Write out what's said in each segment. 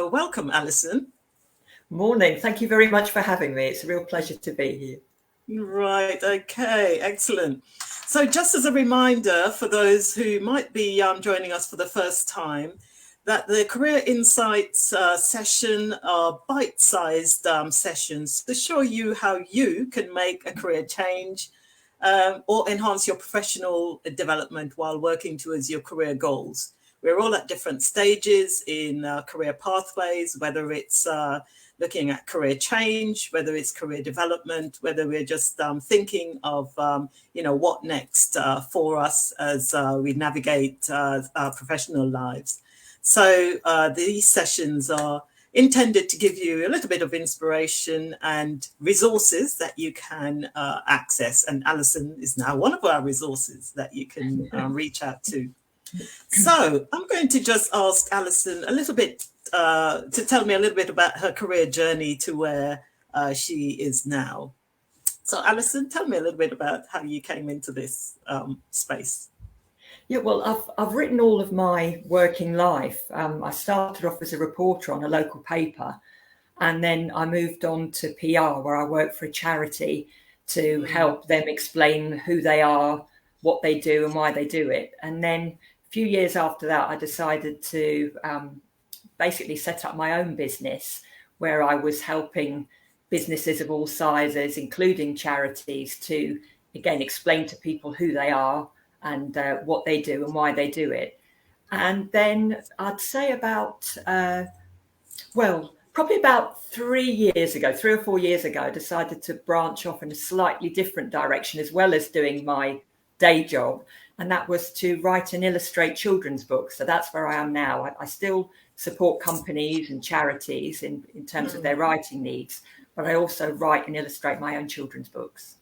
Welcome, Allison. Morning. Thank you very much for having me. It's a real pleasure to be here. Right, okay, excellent. So just as a reminder for those who might be joining us for the first time, that the Career Insights session are bite-sized sessions to show you how you can make a career change or enhance your professional development while working towards your career goals. We're all at different stages in career pathways, whether it's looking at career change, whether it's career development, whether we're just thinking of, what next for us as we navigate our professional lives. So these sessions are intended to give you a little bit of inspiration and resources that you can access. And Allison is now one of our resources that you can reach out to. So I'm going to just ask Allison a little bit to tell me a little bit about her career journey to where she is now. So Allison, tell me a little bit about how you came into this space. Yeah, well, I've written all of my working life. I started off as a reporter on a local paper, and then I moved on to PR, where I worked for a charity to help them explain who they are, what they do, and why they do it. And then a few years after that, I decided to basically set up my own business, where I was helping businesses of all sizes, including charities, to, again, explain to people who they are and what they do and why they do it. And then I'd say probably about 3 or 4 years ago, I decided to branch off in a slightly different direction, as well as doing my day job. And that was to write and illustrate children's books. So that's where I am now. I still support companies and charities in terms of their writing needs, but I also write and illustrate my own children's books.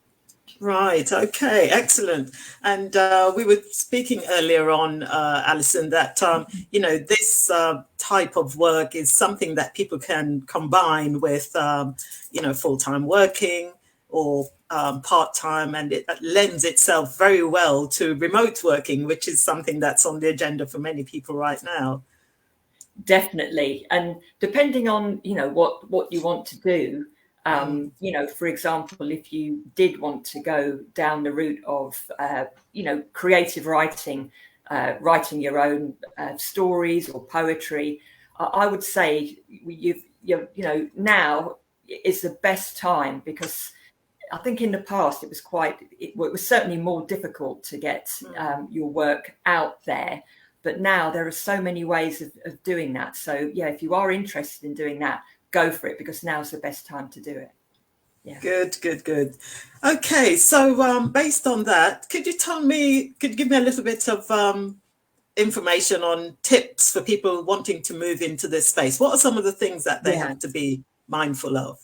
Right. Okay. Excellent. And we were speaking earlier on, Allison, that this type of work is something that people can combine with full-time working or part-time, and it lends itself very well to remote working, which is something that's on the agenda for many people right now. Definitely. And depending on what you want to do. For example, if you did want to go down the route of, creative writing, writing your own stories or poetry, I would say now is the best time, because I think in the past it was certainly more difficult to get your work out there. But now there are so many ways of doing that. So, yeah, if you are interested in doing that, go for it, because now's the best time to do it. Yeah. Good. Okay, so based on that, could you give me a little bit of information on tips for people wanting to move into this space? What are some of the things that they have to be mindful of?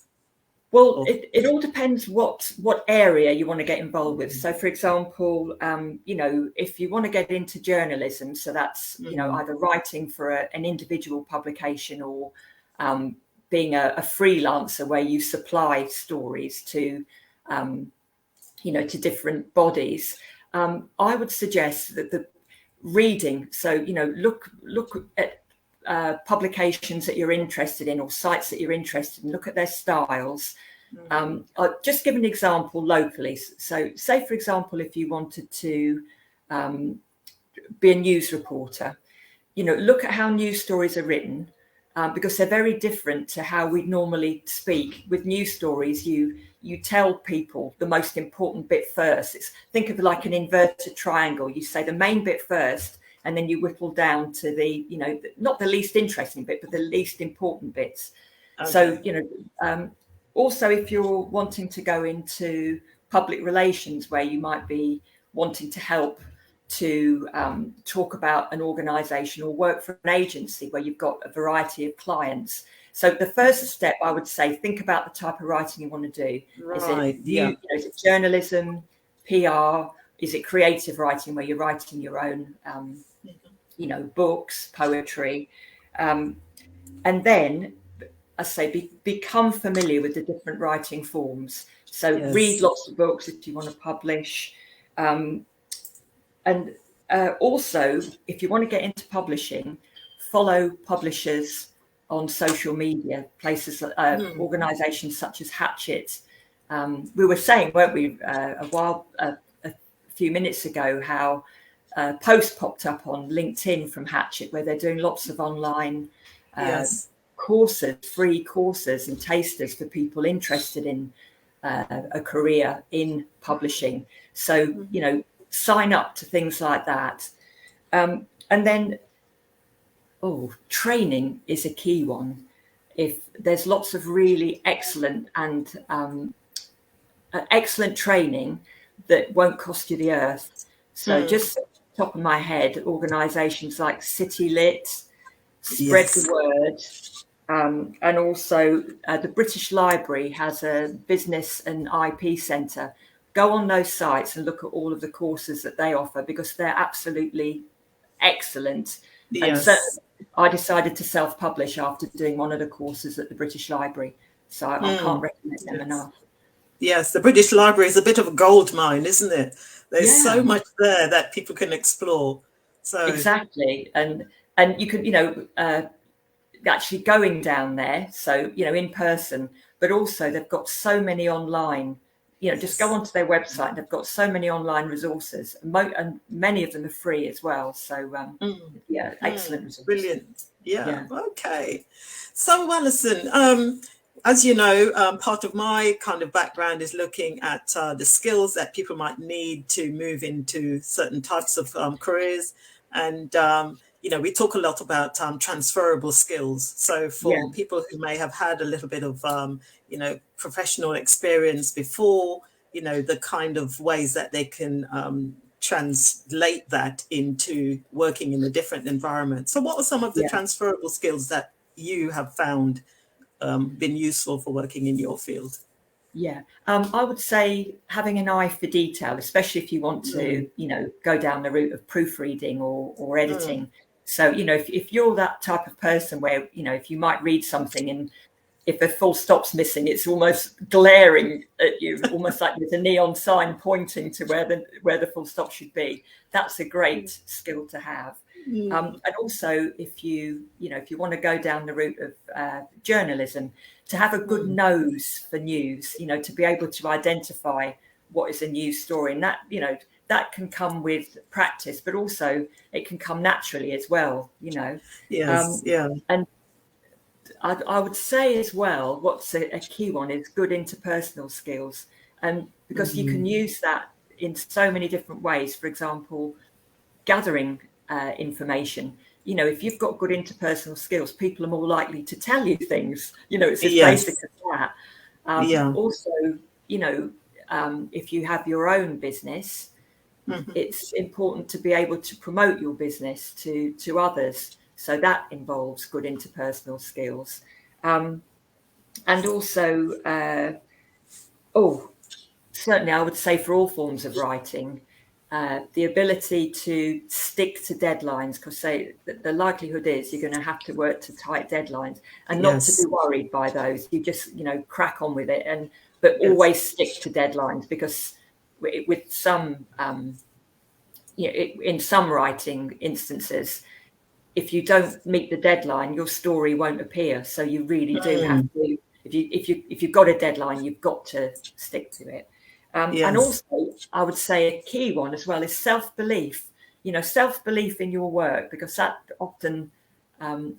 Well, it all depends what area you want to get involved with. So, for example, if you want to get into journalism, so that's, either writing for an individual publication or being a freelancer where you supply stories to, to different bodies, I would suggest that the reading. So, look at publications that you're interested in or sites that you're interested in, look at their styles. I'll just give an example locally. So say, for example, if you wanted to be a news reporter, look at how news stories are written, because they're very different to how we normally speak. With news stories, you tell people the most important bit first. Think of it like an inverted triangle. You say the main bit first, and then you whittle down to the, not the least interesting bit, but the least important bits. Okay. So, also, if you're wanting to go into public relations, where you might be wanting to help to talk about an organisation or work for an agency where you've got a variety of clients. So the first step, I would say, think about the type of writing you want to do. Right. Is it journalism, PR? Is it creative writing, where you're writing your own books, poetry, and then I say become familiar with the different writing forms. So read lots of books if you want to publish, and also if you want to get into publishing, follow publishers on social media, places, organisations such as Hatchet. We were saying, weren't we, a few minutes ago, how a post popped up on LinkedIn from Hatchet, where they're doing lots of online courses, free courses and tasters for people interested in a career in publishing. So, you know, sign up to things like that. And then, training is a key one. If there's lots of really excellent and excellent training that won't cost you the earth. So just top of my head, organisations like City Lit, Spread the Word, and also the British Library has a business and IP centre. Go on those sites and look at all of the courses that they offer, because they're absolutely excellent. And so I decided to self-publish after doing one of the courses at the British Library. So I can't recommend them enough. Yes, the British Library is a bit of a gold mine, isn't it? There's so much there that people can explore. So exactly, and you can, you know, actually going down there, so, you know, in person, but also they've got so many online. You know, just go onto their website. They've got so many online resources, and many of them are free as well. So, excellent resources. Brilliant. Yeah. Okay. So, Allison, as you know, part of my kind of background is looking at the skills that people might need to move into certain types of careers. And, you know, we talk a lot about transferable skills. So for people who may have had a little bit of, you know, professional experience before, you know, the kind of ways that they can translate that into working in a different environment. So what are some of the transferable skills that you have found been useful for working in your field? I would say having an eye for detail, especially if you want to, you know, go down the route of proofreading or editing. So, you know, if you're that type of person where, you know, if you might read something and if a full stop's missing, it's almost glaring at you, almost like there's a neon sign pointing to where the full stop should be. That's a great skill to have. And also, if you want to go down the route of journalism, to have a good nose for news, you know, to be able to identify what is a news story, and that, you know, that can come with practice, but also it can come naturally as well, you know. And I would say as well, what's a key one is good interpersonal skills, and because you can use that in so many different ways. For example, gathering information. You know, if you've got good interpersonal skills, people are more likely to tell you things. You know, it's as basic as that. Also, you know, if you have your own business, it's important to be able to promote your business to others. So that involves good interpersonal skills. And also, certainly I would say for all forms of writing, the ability to stick to deadlines, because the likelihood is you're going to have to work to tight deadlines, and not to be worried by those. You just, you know, crack on with it, but always stick to deadlines, because with some, in some writing instances, if you don't meet the deadline, your story won't appear. So you really do have to. If you've got a deadline, you've got to stick to it. And also, I would say a key one as well is self-belief. You know, self-belief in your work, because that often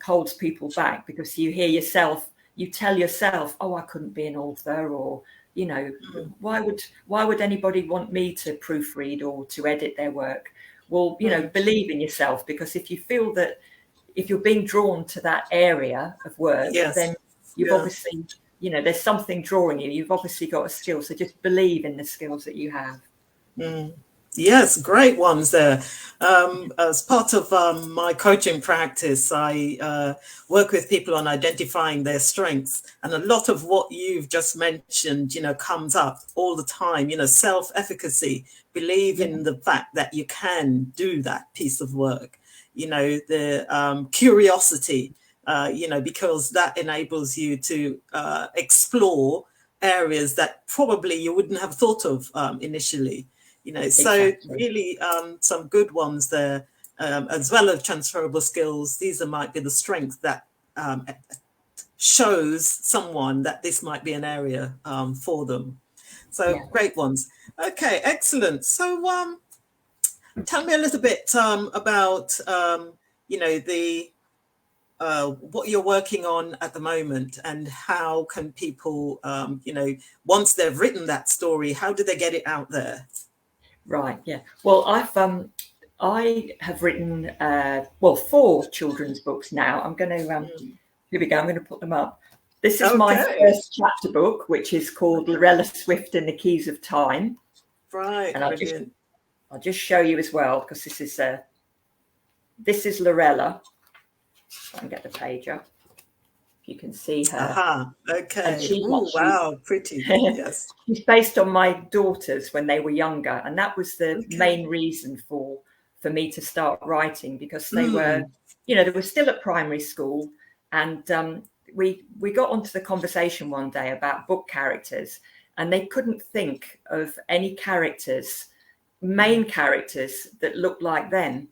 holds people back, because you hear yourself, you tell yourself, oh, I couldn't be an author, or, you know, why would anybody want me to proofread or to edit their work? Well, you know, believe in yourself, because if you feel that, if you're being drawn to that area of work, then you've obviously, you know, there's something drawing you. You've obviously got a skill. So just believe in the skills that you have. Yes, great ones there. As part of my coaching practice, I work with people on identifying their strengths. And a lot of what you've just mentioned, you know, comes up all the time, you know, self-efficacy, believe in the fact that you can do that piece of work, you know, the curiosity, you know, because that enables you to explore areas that probably you wouldn't have thought of initially. You know, so really some good ones there, as well as transferable skills. These might be the strengths that shows someone that this might be an area for them. So great ones. Okay, excellent. So tell me a little bit about the what you're working on at the moment, and how can people once they've written that story, how do they get it out there? Right. Yeah. Well, I have written 4 children's books now. I'm going to here we go. I'm going to put them up. This is my first chapter book, which is called Lorella Swift and the Keys of Time. Right. And I'll just show you as well, because this is Lorella. I can get the page up. You can see her. Aha. Okay. Ooh, wow, pretty. Yes. She's based on my daughters when they were younger, and that was the main reason for me to start writing, because they were, they were still at primary school, and we got onto the conversation one day about book characters, and they couldn't think of any main characters that looked like them.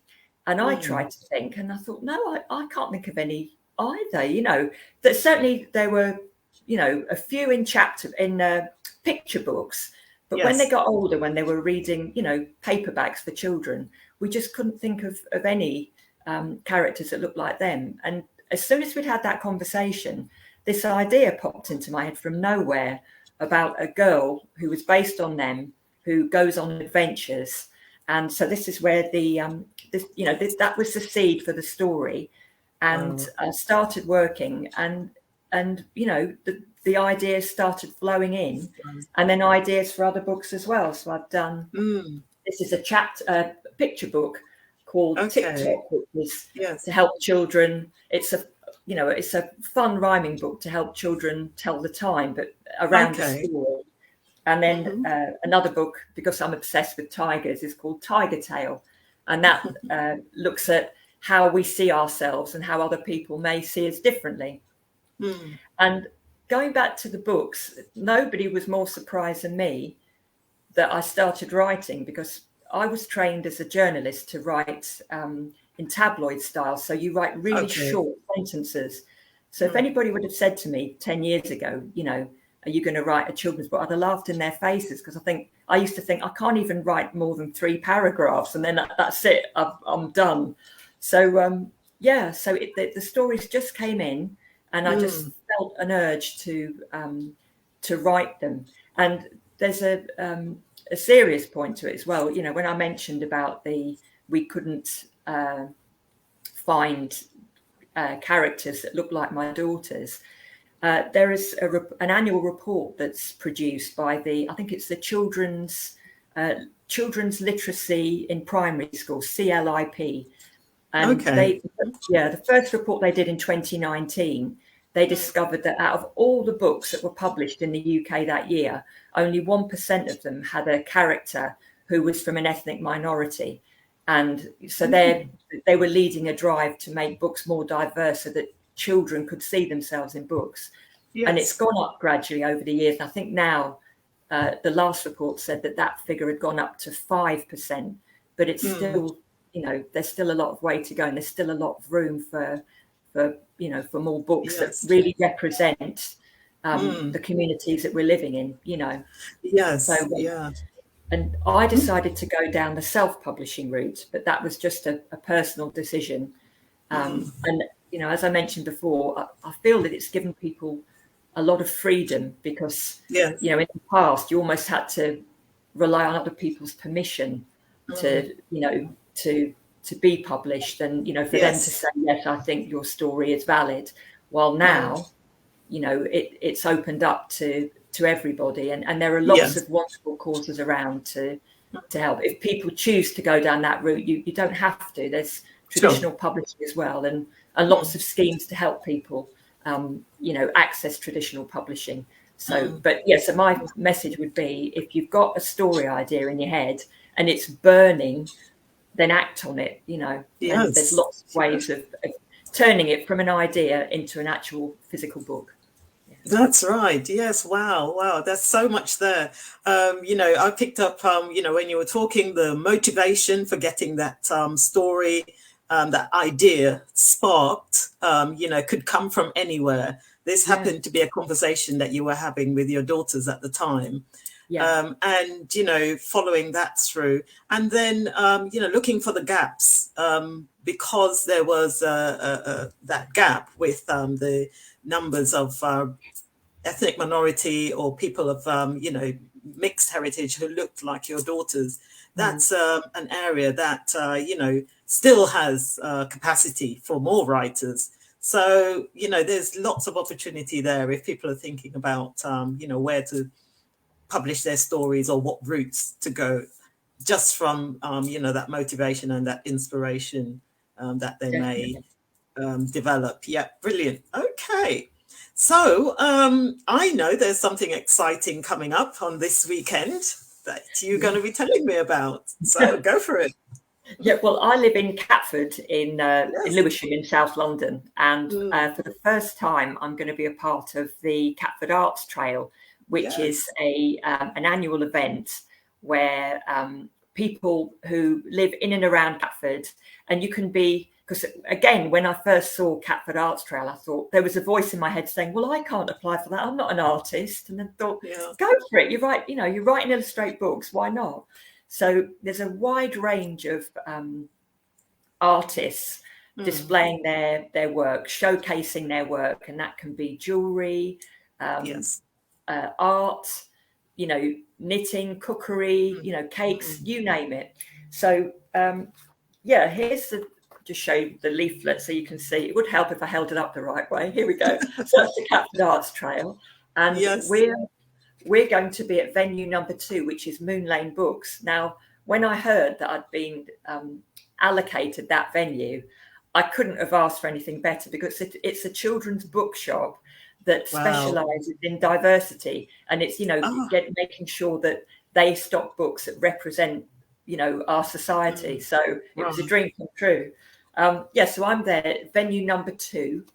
And I tried to think, and I thought, no, I can't think of any either. That certainly there were, a few in picture books, but when they got older, when they were reading, paperbacks for children, we just couldn't think of any characters that looked like them. And as soon as we'd had that conversation, this idea popped into my head from nowhere about a girl who was based on them, who goes on adventures. And so this is where that was the seed for the story. And I started working, and the ideas started flowing in, and then ideas for other books as well. So I've done this is a picture book called TikTok, which is to help children. It's a fun rhyming book to help children tell the time, but around the story. And then another book, because I'm obsessed with tigers, is called Tiger Tale, and that looks at how we see ourselves and how other people may see us differently. And going back to the books, nobody was more surprised than me that I started writing, because I was trained as a journalist to write in tabloid style. So you write really short sentences. So if anybody would have said to me 10 years ago, are you going to write a children's book? I'd have laughed in their faces, because I used to think I can't even write more than 3 paragraphs, and then that's it. I'm done. So the stories just came in, and I just felt an urge to write them. And there's a serious point to it as well. When I mentioned about we couldn't find characters that looked like my daughters. There is an annual report that's produced by I think it's the Children's Literacy in Primary School, CLIP. And the first report they did in 2019, they discovered that out of all the books that were published in the UK that year, only 1% of them had a character who was from an ethnic minority. And so they were leading a drive to make books more diverse so that children could see themselves in books. And it's gone up gradually over the years. I think now the last report said that figure had gone up to 5%, but it's still, there's still a lot of way to go, and there's still a lot of room for more books that really represent the communities that we're living in, And I decided to go down the self-publishing route, but that was just a personal decision. And as I mentioned before, I feel that it's given people a lot of freedom, because in the past you almost had to rely on other people's permission to be published, and for them to say, yes, I think your story is valid. While now it's opened up to everybody, and there are lots of wonderful causes around to help. If people choose to go down that route, you don't have to. There's traditional publishing as well, and lots of schemes to help people access traditional publishing. So so my message would be, if you've got a story idea in your head and it's burning, then act on it. And there's lots of ways of turning it from an idea into an actual physical book. That's right. Yes. Wow. There's so much there. I picked up, when you were talking, the motivation for getting that story, that idea sparked, could come from anywhere. this happened to be a conversation that you were having with your daughters at the time. And, you know, following that through, and then, you know, looking for the gaps, because there was that gap with the numbers of ethnic minority or people of, you know, mixed heritage who looked like your daughters. That's an area that, you know, still has capacity for more writers. So, you know, there's lots of opportunity there if people are thinking about, you know, where to publish their stories or what routes to go, just from, you know, that motivation and that inspiration that they may develop. Yeah, brilliant. Okay. So I know there's something exciting coming up on this weekend that you're going to be telling me about. So go for it. Yeah, well, I live in Catford in Lewisham in South London. And for the first time, I'm going to be a part of the Catford Arts Trail, which is an annual event where people who live in and around Catford, and you can be, because again, when I first saw Catford Arts Trail, I thought there was a voice in my head saying, well, I can't apply for that. I'm not an artist. And then thought, go for it. You write, you know, you write and illustrate books. Why not? So there's a wide range of artists displaying their work, showcasing their work. And that can be jewelry, art, you know, knitting, cookery, you know, cakes, you name it. So, here's just show you the leaflet so you can see. It would help if I held it up the right way. Here we go. So that's the Catford Arts Trail. And we're going to be at venue number 2, which is Moon Lane Books. Now, when I heard that I'd been allocated that venue, I couldn't have asked for anything better, because it's a children's bookshop that specialises in diversity. And it's, you know, making sure that they stock books that represent, you know, our society. So it was a dream come true. So I'm there, venue number 2,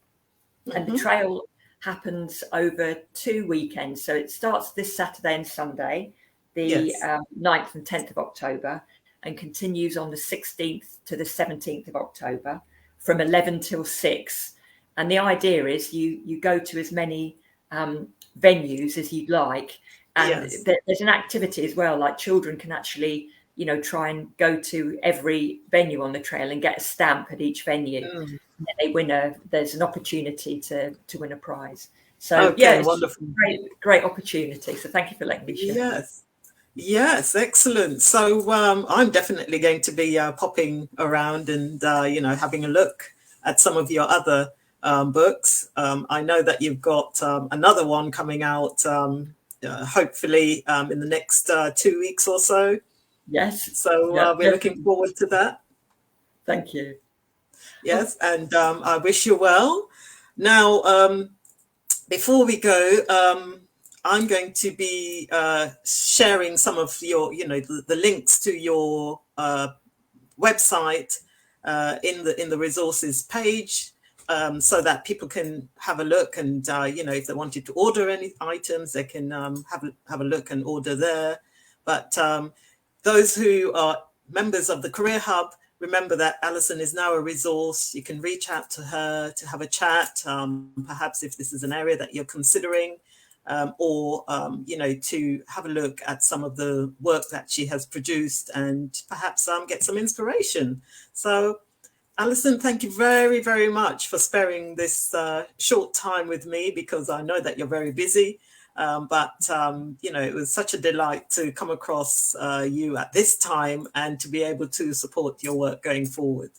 and the trail happens over 2 weekends. So it starts this Saturday and Sunday, the 9th and 10th of October, and continues on the 16th to the 17th of October from 11 till 6. And the idea is you go to as many venues as you'd like. And there's an activity as well, like children can actually, you know, try and go to every venue on the trail and get a stamp at each venue. And they win there's an opportunity to win a prize. So it's wonderful. Great opportunity. So thank you for letting me share. Yes, excellent. So I'm definitely going to be popping around and, you know, having a look at some of your other books. I know that you've got another one coming out, hopefully in the next 2 weeks or so. Yes. So we're looking forward to that. Thank you. Yes, and I wish you well. Now, before we go, I'm going to be sharing some of your, you know, the links to your website in the resources page, so that people can have a look, and you know, if they wanted to order any items, they can have a look and order there. But those who are members of the Career Hub, remember that Allison is now a resource. You can reach out to her to have a chat, perhaps if this is an area that you're considering, or you know, to have a look at some of the work that she has produced and perhaps get some inspiration. So Allison, thank you very, very much for sparing this short time with me, because I know that you're very busy. But you know, it was such a delight to come across you at this time and to be able to support your work going forward.